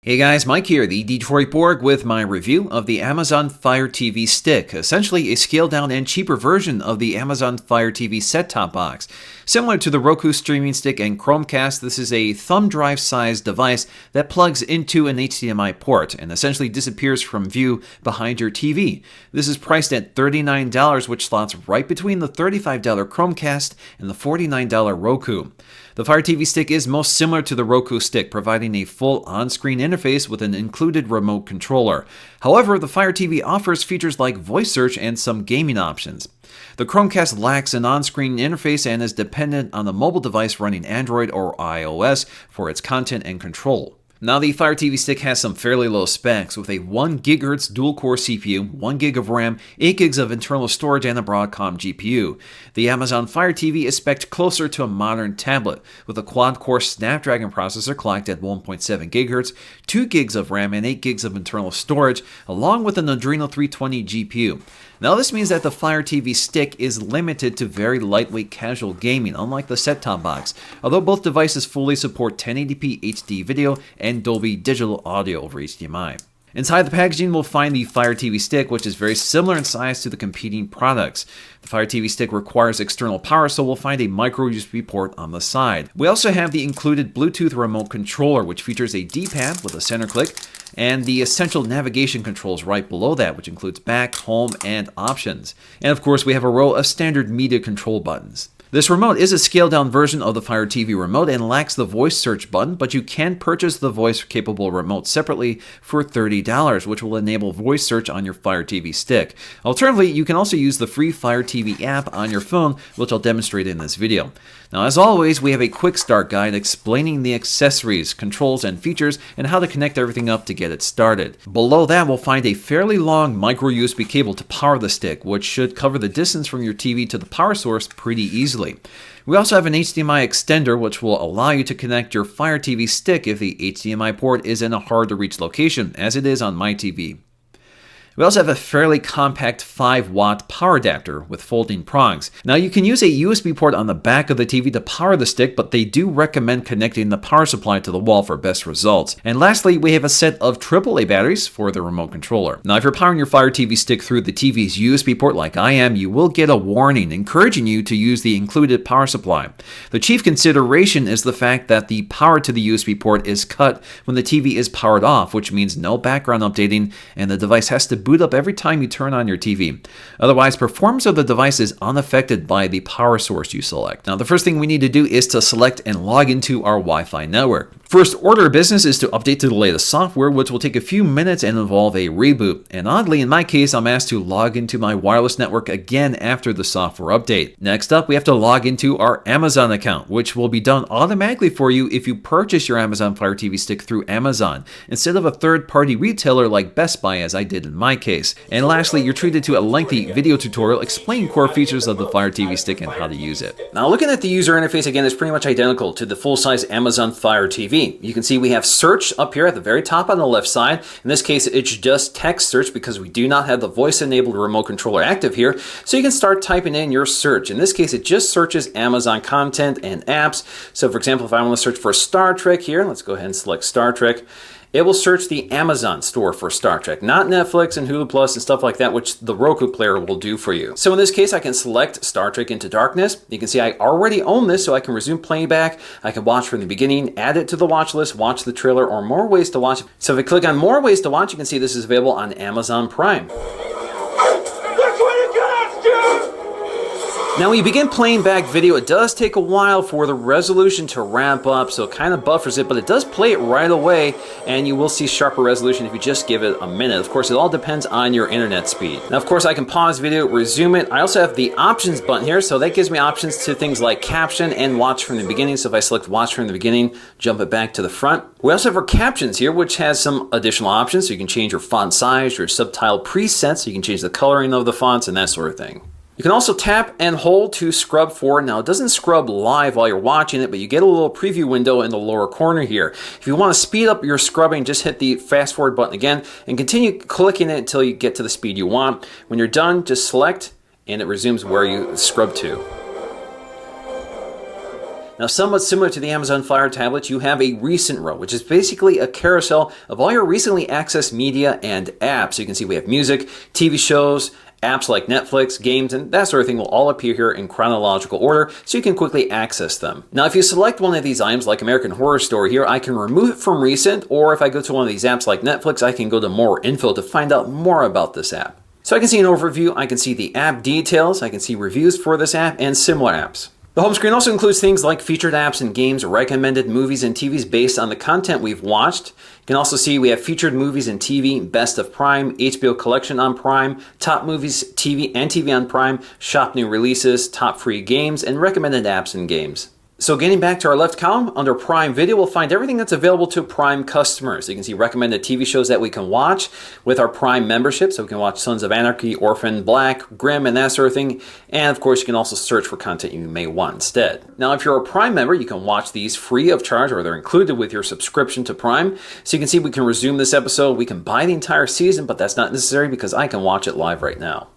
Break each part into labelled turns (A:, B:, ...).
A: Hey guys, Mike here, the Detroit Borg, with my review of the Amazon Fire TV Stick, essentially a scaled-down and cheaper version of the Amazon Fire TV set-top box. Similar to the Roku streaming stick and Chromecast, this is a thumb drive-sized device that plugs into an HDMI port and essentially disappears from view behind your TV. This is priced at $39, which slots right between the $35 Chromecast and the $49 Roku. The Fire TV Stick is most similar to the Roku stick, providing a full on-screen interface with an included remote controller. However, the Fire TV offers features like voice search and some gaming options. The Chromecast lacks an on-screen interface and is dependent on the mobile device running Android or iOS for its content and control. Now, the Fire TV Stick has some fairly low specs with a 1 GHz dual-core CPU, 1 GB of RAM, 8 GB of internal storage, and a Broadcom GPU. The Amazon Fire TV is spec'd closer to a modern tablet, with a quad-core Snapdragon processor clocked at 1.7 GHz, 2 GB of RAM, and 8 GB of internal storage, along with an Adreno 320 GPU. Now, this means that the Fire TV Stick is limited to very lightweight casual gaming, unlike the set-top box, although both devices fully support 1080p HD video and Dolby Digital Audio over HDMI. Inside the packaging, we'll find the Fire TV Stick, which is very similar in size to the competing products. The Fire TV Stick requires external power, so we'll find a micro USB port on the side. We also have the included Bluetooth remote controller, which features a D-pad with a center click, and the essential navigation controls right below that, which includes back, home, and options. And of course, we have a row of standard media control buttons. This remote is a scaled-down version of the Fire TV remote and lacks the voice search button, but you can purchase the voice-capable remote separately for $30, which will enable voice search on your Fire TV Stick. Alternatively, you can also use the free Fire TV app on your phone, which I'll demonstrate in this video. Now, as always, we have a quick start guide explaining the accessories, controls, and features, and how to connect everything up to get it started. Below that, we'll find a fairly long micro USB cable to power the stick, which should cover the distance from your TV to the power source pretty easily. We also have an HDMI extender, which will allow you to connect your Fire TV Stick if the HDMI port is in a hard-to-reach location, as it is on my TV. We also have a fairly compact 5-watt power adapter with folding prongs. Now, you can use a USB port on the back of the TV to power the stick, but they do recommend connecting the power supply to the wall for best results. And lastly, we have a set of AAA batteries for the remote controller. Now, if you're powering your Fire TV Stick through the TV's USB port like I am, you will get a warning encouraging you to use the included power supply. The chief consideration is the fact that the power to the USB port is cut when the TV is powered off, which means no background updating, and the device has to boot up every time you turn on your TV. Otherwise, performance of the device is unaffected by the power source you select. Now, the first thing we need to do is to select and log into our Wi-Fi network. First order of business is to update to the latest software, which will take a few minutes and involve a reboot. And oddly, in my case, I'm asked to log into my wireless network again after the software update. Next up, we have to log into our Amazon account, which will be done automatically for you if you purchase your Amazon Fire TV Stick through Amazon, instead of a third-party retailer like Best Buy, as I did in my case. And lastly, you're treated to a lengthy video tutorial explaining core features of the Fire TV Stick and how to use it. Now, looking at the user interface again, is pretty much identical to the full-size Amazon Fire TV. You can see we have search up here at the very top on the left side. In this case, it's just text search because we do not have the voice-enabled remote controller active here. So you can start typing in your search. In this case, it just searches Amazon content and apps. So for example, if I want to search for Star Trek here, let's go ahead and select Star Trek. It will search the Amazon store for Star Trek, not Netflix and Hulu Plus and stuff like that, which the Roku player will do for you. So in this case, I can select Star Trek Into Darkness. You can see I already own this, so I can resume playback. I can watch from the beginning, add it to the watch list, watch the trailer, or more ways to watch. So if I click on more ways to watch, you can see this is available on Amazon Prime. Now, when you begin playing back video, it does take a while for the resolution to ramp up, so it kind of buffers it, but it does play it right away, and you will see sharper resolution if you just give it a minute. Of course, it all depends on your internet speed. Now, of course, I can pause video, resume it. I also have the options button here, so that gives me options to things like caption and watch from the beginning. So if I select watch from the beginning, jump it back to the front. We also have our captions here, which has some additional options, so you can change your font size, your subtitle presets, so you can change the coloring of the fonts and that sort of thing. You can also tap and hold to scrub forward. Now, it doesn't scrub live while you're watching it, but you get a little preview window in the lower corner here. If you want to speed up your scrubbing, just hit the fast forward button again and continue clicking it until you get to the speed you want. When you're done, just select and it resumes where you scrubbed to. Now, somewhat similar to the Amazon Fire tablet, you have a recent row, which is basically a carousel of all your recently accessed media and apps. So you can see we have music, TV shows, apps like Netflix, games, and that sort of thing will all appear here in chronological order, so you can quickly access them. Now, if you select one of these items, like American Horror Story here, I can remove it from recent, or if I go to one of these apps like Netflix, I can go to more info to find out more about this app. So I can see an overview, I can see the app details, I can see reviews for this app, and similar apps. The home screen also includes things like featured apps and games, recommended movies and TVs based on the content we've watched. You can also see we have featured movies and TV, best of Prime, HBO collection on Prime, top movies, TV and TV on Prime, shop new releases, top free games, and recommended apps and games. So getting back to our left column, under Prime Video, we'll find everything that's available to Prime customers. You can see recommended TV shows that we can watch with our Prime membership. So we can watch Sons of Anarchy, Orphan Black, Grimm, and that sort of thing. And of course, you can also search for content you may want instead. Now, if you're a Prime member, you can watch these free of charge, or they're included with your subscription to Prime. So you can see we can resume this episode. We can buy the entire season, but that's not necessary because I can watch it live right now.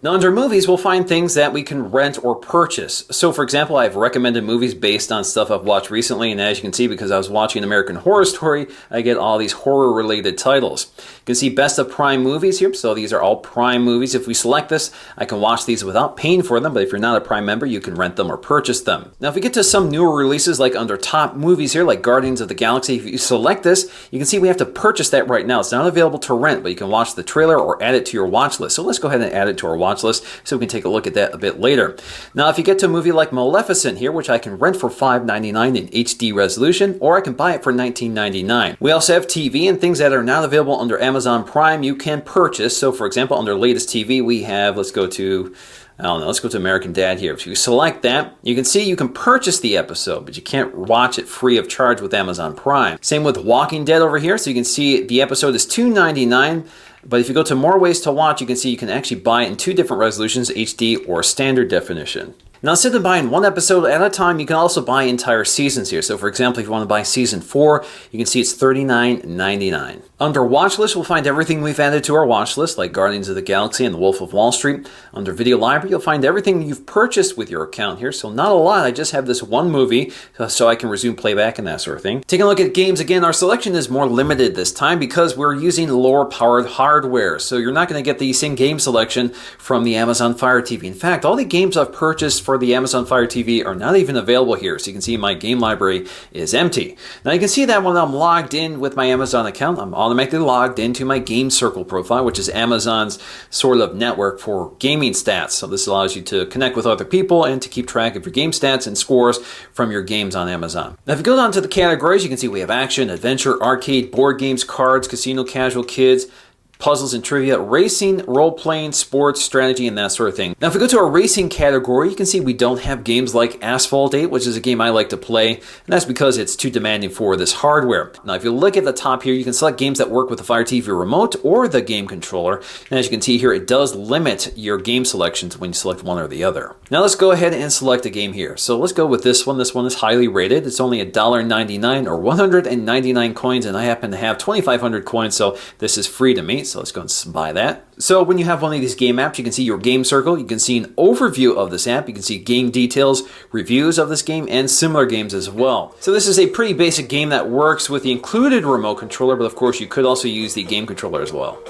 A: Now, under movies, we'll find things that we can rent or purchase. So, for example, I have recommended movies based on stuff I've watched recently, and as you can see, because I was watching American Horror Story, I get all these horror-related titles. You can see Best of Prime movies here, so these are all Prime movies. If we select this, I can watch these without paying for them, but if you're not a Prime member, you can rent them or purchase them. Now, if we get to some newer releases, like under Top Movies here, like Guardians of the Galaxy, if you select this, you can see we have to purchase that right now. It's not available to rent, but you can watch the trailer or add it to your watch list. So let's go ahead and add it to our watch list so we can take a look at that a bit later. Now, if you get to a movie like Maleficent here, which I can rent for $5.99 in HD resolution, or I can buy it for $19.99. We also have TV and things that are not available under Amazon Prime you can purchase. So, for example, under latest TV, we have, let's go to American Dad here. If you select that, you can see you can purchase the episode, but you can't watch it free of charge with Amazon Prime. Same with Walking Dead over here. So you can see the episode is $2.99. But if you go to more ways to watch, you can see you can actually buy it in two different resolutions, HD or standard definition. Now, instead of buying one episode at a time, you can also buy entire seasons here. So, for example, if you want to buy season 4, you can see it's $39.99. Under watch list, we'll find everything we've added to our watch list, like Guardians of the Galaxy and The Wolf of Wall Street. Under video library, you'll find everything you've purchased with your account here. So not a lot. I just have this one movie, so I can resume playback and that sort of thing. Taking a look at games again, our selection is more limited this time because we're using lower powered hardware. So you're not going to get the same game selection from the Amazon Fire TV. In fact, all the games I've purchased for the Amazon Fire TV are not even available here. So you can see my game library is empty. Now you can see that when I'm logged in with my Amazon account, I'm automatically logged into my Game Circle profile, which is Amazon's sort of network for gaming stats. So this allows you to connect with other people and to keep track of your game stats and scores from your games on Amazon. Now if you go down to the categories, you can see we have action, adventure, arcade, board games, cards, casino, casual, kids, puzzles and trivia, racing, role-playing, sports, strategy, and that sort of thing. Now, if we go to our racing category, you can see we don't have games like Asphalt 8, which is a game I like to play, and that's because it's too demanding for this hardware. Now, if you look at the top here, you can select games that work with the Fire TV remote or the game controller, and as you can see here, it does limit your game selections when you select one or the other. Now, let's go ahead and select a game here. So let's go with this one. This one is highly rated. It's only $1.99 or 199 coins, and I happen to have 2,500 coins, so this is free to me. So let's go and buy that. So when you have one of these game apps, you can see your game circle. You can see an overview of this app. You can see game details, reviews of this game, and similar games as well. So this is a pretty basic game that works with the included remote controller, but of course you could also use the game controller as well.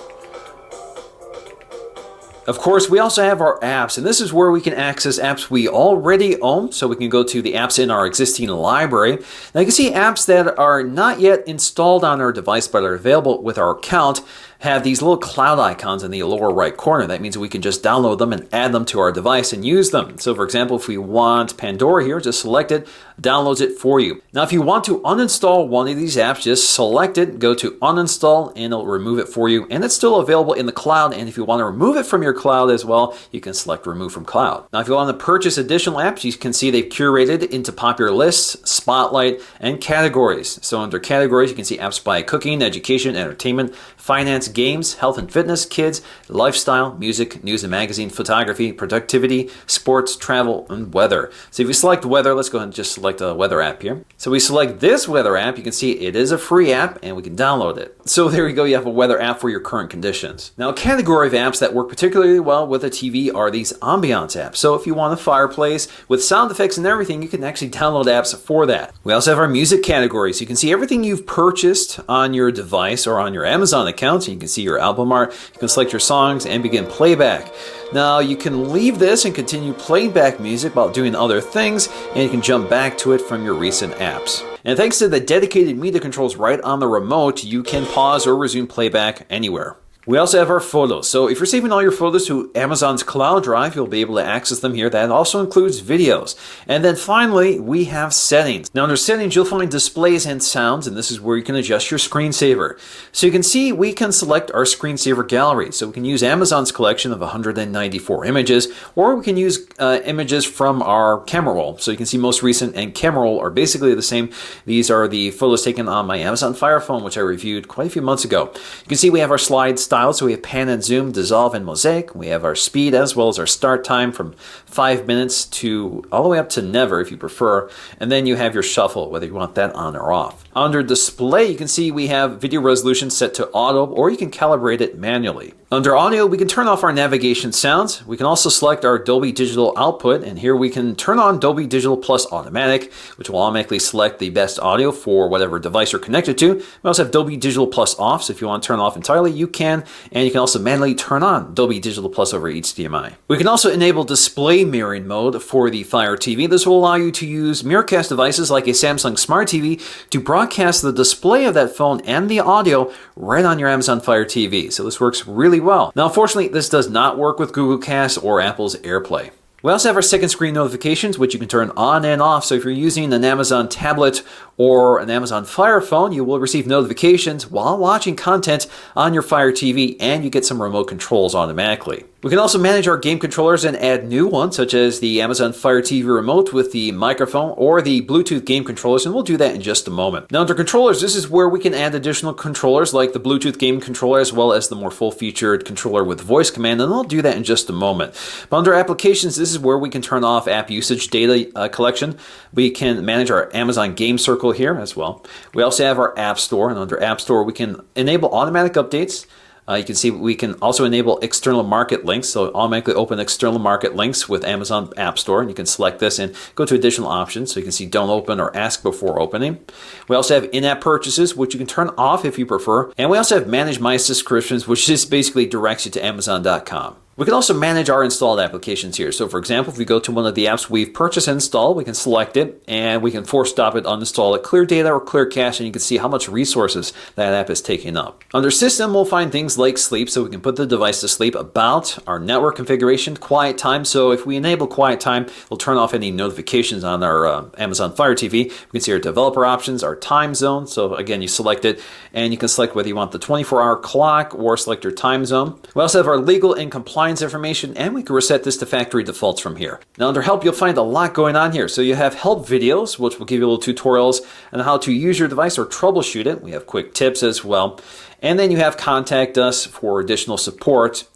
A: Of course, we also have our apps, and this is where we can access apps we already own. So we can go to the apps in our existing library. Now you can see apps that are not yet installed on our device but are available with our account have these little cloud icons in the lower right corner. That means we can just download them and add them to our device and use them. So for example, if we want Pandora here, just select it, downloads it for you. Now if you want to uninstall one of these apps, just select it, go to uninstall, and it'll remove it for you. And it's still available in the cloud, and if you want to remove it from your cloud as well, you can select remove from cloud. Now if you want to purchase additional apps, you can see they've curated into popular lists, spotlight, and categories. So under categories, you can see apps by cooking, education, entertainment, finance, games, health and fitness, kids, lifestyle, music, news and magazine, photography, productivity, sports, travel, and weather. So if you select weather, let's go ahead and just select a weather app here. So we select this weather app, you can see it is a free app and we can download it. So there you go, you have a weather app for your current conditions. Now a category of apps that work particularly particularly well with a TV are these Ambience apps. So if you want a fireplace with sound effects and everything, you can actually download apps for that. We also have our music categories. You can see everything you've purchased on your device or on your Amazon account. You can see your album art. You can select your songs and begin playback. Now you can leave this and continue playing back music while doing other things, and you can jump back to it from your recent apps. And thanks to the dedicated media controls right on the remote, you can pause or resume playback anywhere. We also have our photos. So if you're saving all your photos to Amazon's cloud drive, you'll be able to access them here. That also includes videos. And then finally, we have settings. Now under settings, you'll find displays and sounds, and this is where you can adjust your screensaver. So you can see we can select our screensaver gallery. So we can use Amazon's collection of 194 images, or we can use images from our camera roll. So you can see most recent and camera roll are basically the same. These are the photos taken on my Amazon Fire Phone, which I reviewed quite a few months ago. You can see we have our slide style. So we have pan and zoom, dissolve, and mosaic. We have our speed as well as our start time from 5 minutes to all the way up to never if you prefer. And then you have your shuffle, whether you want that on or off. Under display, you can see we have video resolution set to auto, or you can calibrate it manually. Under audio, we can turn off our navigation sounds. We can also select our Dolby Digital output, and here we can turn on Dolby Digital Plus Automatic, which will automatically select the best audio for whatever device you're connected to. We also have Dolby Digital Plus off, so if you want to turn it off entirely, you can, and you can also manually turn on Dolby Digital Plus over HDMI. We can also enable display mirroring mode for the Fire TV. This will allow you to use Miracast devices like a Samsung Smart TV to broadcast the display of that phone and the audio right on your Amazon Fire TV. So this works really well. Now, unfortunately, this does not work with Google Cast or Apple's AirPlay. We also have our second screen notifications, which you can turn on and off. So if you're using an Amazon tablet or an Amazon Fire Phone, you will receive notifications while watching content on your Fire TV, and you get some remote controls automatically. We can also manage our game controllers and add new ones, such as the Amazon Fire TV remote with the microphone or the Bluetooth game controllers, and we'll do that in just a moment. Now, under controllers, this is where we can add additional controllers like the Bluetooth game controller as well as the more full-featured controller with voice command, and I'll do that in just a moment. But under applications, this is where we can turn off app usage data collection. We can manage our Amazon Game Circle here as well. We also have our App Store, and under App Store, we can enable automatic updates. You can see we can also enable external market links, so automatically open external market links with Amazon App Store, and you can select this and go to additional options. So you can see don't open or ask before opening. We also have in-app purchases, which you can turn off if you prefer. And we also have manage my subscriptions, which just basically directs you to Amazon.com. We can also manage our installed applications here. So for example, if we go to one of the apps we've purchased and installed, we can select it and we can force stop it, uninstall it, clear data or clear cache, and you can see how much resources that app is taking up. Under system, we'll find things like sleep, so we can put the device to sleep, about our network configuration, quiet time. So if we enable quiet time, we'll turn off any notifications on our Amazon Fire TV. We can see our developer options, our time zone. So again, you select it and you can select whether you want the 24-hour clock or select your time zone. We also have our legal and compliance information, and we can reset this to factory defaults from here. Now under help, you'll find a lot going on here. So you have help videos, which will give you little tutorials on how to use your device or troubleshoot it. We have quick tips as well. And then you have contact us for additional support.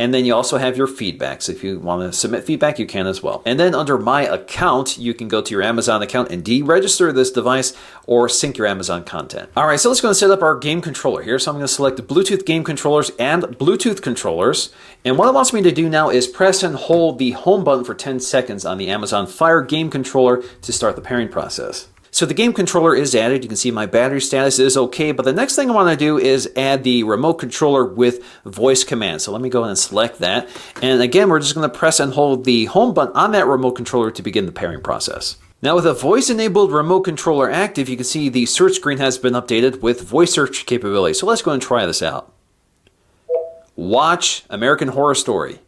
A: And then you also have your feedback. So if you want to submit feedback, you can as well. And then under My Account, you can go to your Amazon account and deregister this device or sync your Amazon content. All right, so let's go and set up our game controller here. So I'm going to select the Bluetooth game controllers and Bluetooth controllers. And what it wants me to do now is press and hold the home button for 10 seconds on the Amazon Fire game controller to start the pairing process. So the game controller is added. You can see my battery status is okay, but the next thing I want to do is add the remote controller with voice command. So let me go ahead and select that. And again, we're just going to press and hold the home button on that remote controller to begin the pairing process. Now with a voice-enabled remote controller active, you can see the search screen has been updated with voice search capability. So let's go and try this out. Watch American Horror Story.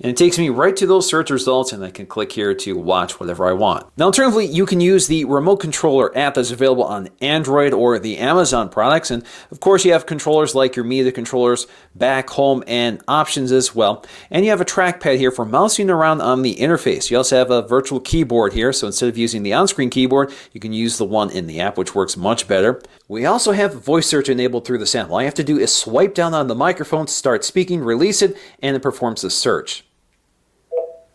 A: And it takes me right to those search results, and I can click here to watch whatever I want. Now, alternatively, you can use the remote controller app that's available on Android or the Amazon products. And of course, you have controllers like your media controllers, back, home, and options as well. And you have a trackpad here for mousing around on the interface. You also have a virtual keyboard here. So instead of using the on-screen keyboard, you can use the one in the app, which works much better. We also have voice search enabled through this app. All you have to do is swipe down on the microphone to start speaking, release it, and it performs the search.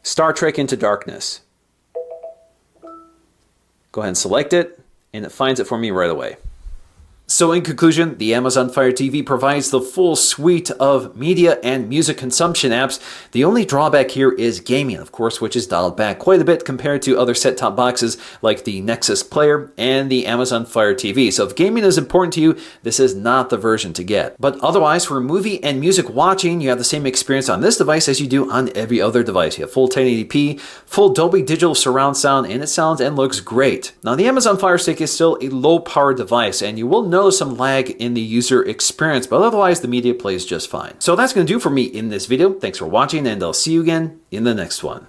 A: Star Trek Into Darkness. Go ahead and select it, and it finds it for me right away. So in conclusion, the Amazon Fire TV provides the full suite of media and music consumption apps. The only drawback here is gaming, of course, which is dialed back quite a bit compared to other set-top boxes like the Nexus Player and the Amazon Fire TV. So if gaming is important to you, this is not the version to get. But otherwise, for movie and music watching, you have the same experience on this device as you do on every other device. You have full 1080p, full Dolby Digital surround sound, and it sounds and looks great. Now, the Amazon Fire Stick is still a low-power device, and you will notice some lag in the user experience, but otherwise the media plays just fine. So that's going to do for me in this video. Thanks for watching, and I'll see you again in the next one.